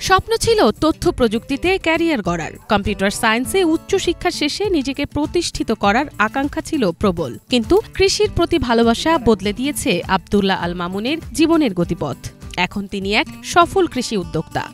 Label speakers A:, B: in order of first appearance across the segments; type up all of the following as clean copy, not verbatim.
A: স্বপ্ন ছিল তথ্য প্রযুক্তিতে ক্যারিয়ার গড়ার। কম্পিউটার সায়েন্সে উচ্চশিক্ষা শেষে নিজেকে প্রতিষ্ঠিত করার আকাঙ্ক্ষা ছিল প্রবল, কিন্তু কৃষির প্রতি ভালোবাসা বদলে দিয়েছে আব্দুল্লাহ আল মামুনের জীবনের গতিপথ। এখন তিনি এক সফল কৃষি উদ্যোক্তা।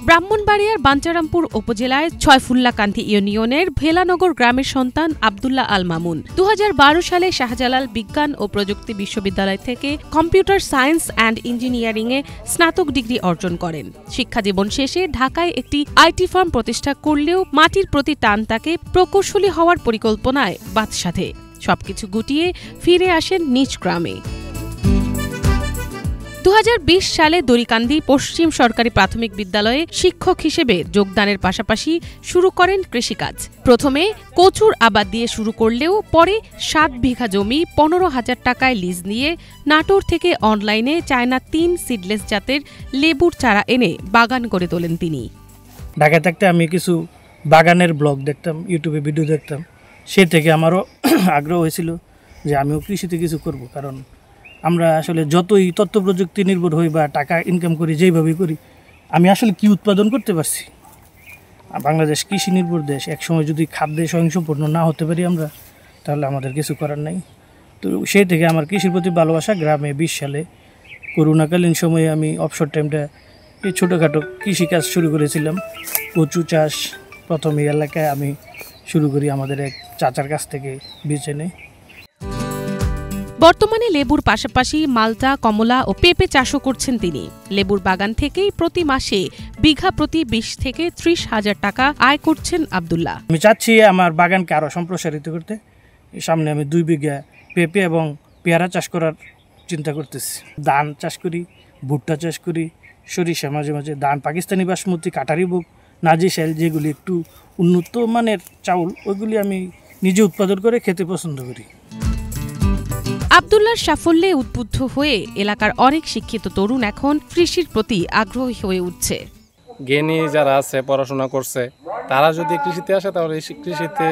A: ব্রাহ্মণবাড়িয়ার বাঞ্চারামপুর উপজেলায় ছয়ফুল্লাকান্দি ইউনিয়নের ভেলানগর গ্রামের সন্তান আব্দুল্লাহ আল মামুন ২০১২ সালে শাহজালাল বিজ্ঞান ও প্রযুক্তি বিশ্ববিদ্যালয় থেকে কম্পিউটার সায়েন্স অ্যান্ড ইঞ্জিনিয়ারিংয়ে স্নাতক ডিগ্রি অর্জন করেন। শিক্ষাজীবন শেষে ঢাকায় একটি আইটি ফার্ম প্রতিষ্ঠা করলেও মাটির প্রতি টান তাকে প্রকৌশলী হওয়ার পরিকল্পনায় বাদসাধে। সবকিছু গুটিয়ে ফিরে আসেন নিজ গ্রামে। ২০২০ সালে দড়িকান্দি পশ্চিম সরকারি প্রাথমিক বিদ্যালয়ে শিক্ষক হিসেবে যোগদানের পাশাপাশি শুরু করেন কৃষিকাজ। প্রথমে কচুর আবাদ দিয়ে শুরু করলেও পরে ৭ বিঘা জমি ১৫,০০০ টাকায় লিজ নিয়ে নাটোর থেকে অনলাইনে চায়না ৩ সিডলেস জাতের লেবুর চারা এনে বাগান করে তোলেন তিনি।
B: ঢাকায় থাকতে আমি কিছু বাগানের ব্লগ দেখতাম, ইউটিউবে ভিডিও দেখতাম। সে থেকে আমারও আগ্রহ হয়েছিল যে আমিও কৃষিতে কিছু করব, কারণ আমরা আসলে যতই তথ্য প্রযুক্তি নির্ভর হই বা টাকা ইনকাম করি, যেইভাবেই করি, আমি আসলে কি উৎপাদন করতে পারছি। বাংলাদেশ কৃষি নির্ভর দেশ, একসময় যদি খাদ্যে স্বয়ংসম্পূর্ণ না হতে পারি আমরা, তাহলে আমাদের কিছু করার নাই। তো সেই থেকে আমার কৃষির প্রতি ভালোবাসা। গ্রামে ২০ সালে করোনাকালীন সময়ে আমি অবসর টাইমটা এই ছোটোখাটো কৃষিকাজ শুরু করেছিলাম। কচু চাষ প্রথম এই এলাকায় আমি শুরু করি আমাদের এক চাচার কাছ থেকে বীজ এনে।
A: বর্তমানে লেবুর পাশাপাশি মালটা, কমলা ও পেঁপে চাষও করছেন তিনি। লেবুর বাগান থেকেই প্রতি মাসে বিঘা প্রতি ২০ থেকে ৩০,০০০ টাকা আয় করছেন আব্দুল্লাহ।
B: আমি চাচ্ছি আমার বাগানকে আরও সম্প্রসারিত করতে। সামনে আমি ২ বিঘা পেঁপে এবং পেয়ারা চাষ করার চিন্তা করতেছি। ধান চাষ করি, ভুট্টা চাষ করি, সরিষা মাঝে মাঝে, ধান পাকিস্তানি বাসমতি, কাটারি বুক, নাজি শাইল, যেগুলি একটু উন্নত মানের চাউল, ওইগুলি আমি নিজে উৎপাদন করে খেতে পছন্দ করি।
A: আব্দুল্লাহর সাফল্যে উদ্বুদ্ধ হয়ে এলাকার অনেক শিক্ষিত তরুণ এখন কৃষির প্রতি আগ্রহী হয়ে উঠছে।
C: জ্ঞানী যারা আছে, পড়াশোনা করছে, তারা যদি কৃষিতে আসে তাহলে কৃষিতে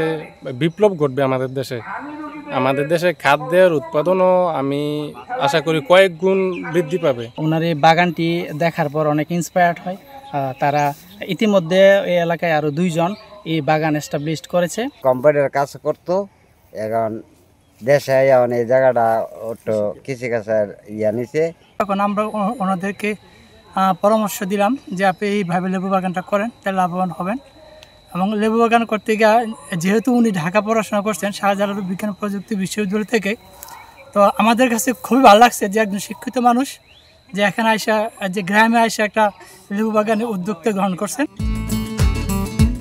C: বিপ্লব ঘটবে আমাদের দেশে। আমাদের দেশে খাদ্যের উৎপাদনও আমি আশা করি কয়েক গুণ বৃদ্ধি পাবে।
D: ওনার এই বাগানটি দেখার পর অনেক ইন্সপায়ার্ড হয়। তারা ইতিমধ্যে এই এলাকায় আরও ২ জন এই বাগান এস্টাবলিশ করেছে।
E: কম্পিউটার কাজ করতো, এখন দেশে এই জায়গাটা একটু কৃষিকাজের নিছে।
F: এখন আমরা ওনাদেরকে পরামর্শ দিলাম যে আপনি এইভাবে লেবু বাগানটা করেন, তাহলে লাভবান হবেন। এবং লেবু বাগান করতে গিয়ে যেহেতু উনি ঢাকা পড়াশোনা করছেন শাহজালাল বিজ্ঞান প্রযুক্তি বিশ্ববিদ্যালয় থেকে, তো আমাদের কাছে খুবই ভালো লাগছে যে একজন শিক্ষিত মানুষ যে এখানে আইসা, যে গ্রামে আইসা একটা লেবু বাগানের উদ্যোক্তা গ্রহণ করছেন।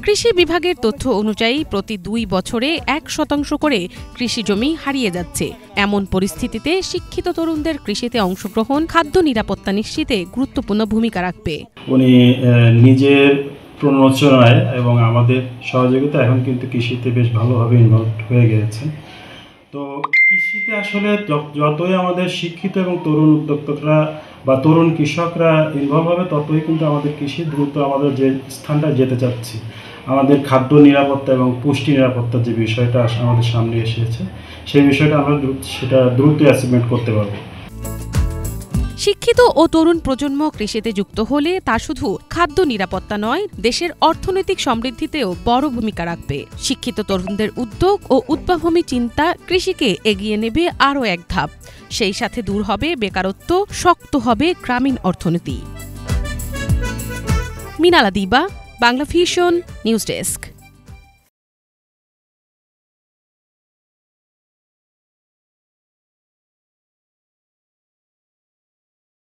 A: কৃষি বিভাগের তথ্য অনুযায়ী প্রতি ২ বছরে ১% করে কৃষি জমি হারিয়ে যাচ্ছে। এমন পরিস্থিতিতে শিক্ষিত তরুণদের কৃষিতে অংশগ্রহণ খাদ্য নিরাপত্তা নিশ্চিতে গুরুত্বপূর্ণ ভূমিকা রাখবে।
G: উনি নিজের প্রণোচনায় এবং আমাদের সহযোগিতা এখন কিন্তু কৃষিতে বেশ ভালোভাবে ইনভলভ হয়ে গেছেন। তো কৃষিতে আসলে যতই আমাদের শিক্ষিত এবং তরুণ উদ্যোক্তারা বা তরুণ কৃষকরা ইনভলভ হবে, ততই কিন্তু আমাদের কৃষি দ্রুত আমাদের যে স্থানটা যেতে চাচ্ছি, আমাদের খাদ্য নিরাপত্তা এবং পুষ্টি নিরাপত্তার যে বিষয়টা আমাদের সামনে এসেছে, সেই বিষয়টা আমরা দ্রুত অ্যাচিভমেন্ট করতে পারবো।
A: শিক্ষিত ও তরুণ প্রজন্ম কৃষিতে যুক্ত হলে তা শুধু খাদ্য নিরাপত্তা নয়, দেশের অর্থনৈতিক সমৃদ্ধিতেও বড় ভূমিকা রাখবে। শিক্ষিত তরুণদের উদ্যোগ ও উদ্ভাবনী চিন্তা কৃষিকে এগিয়ে নেবে আরও এক ধাপ। সেই সাথে দূর হবে বেকারত্ব, শক্ত হবে গ্রামীণ অর্থনীতি। মিনালা দিবা, বাংলা ভিশন, নিউজ ডেস্ক।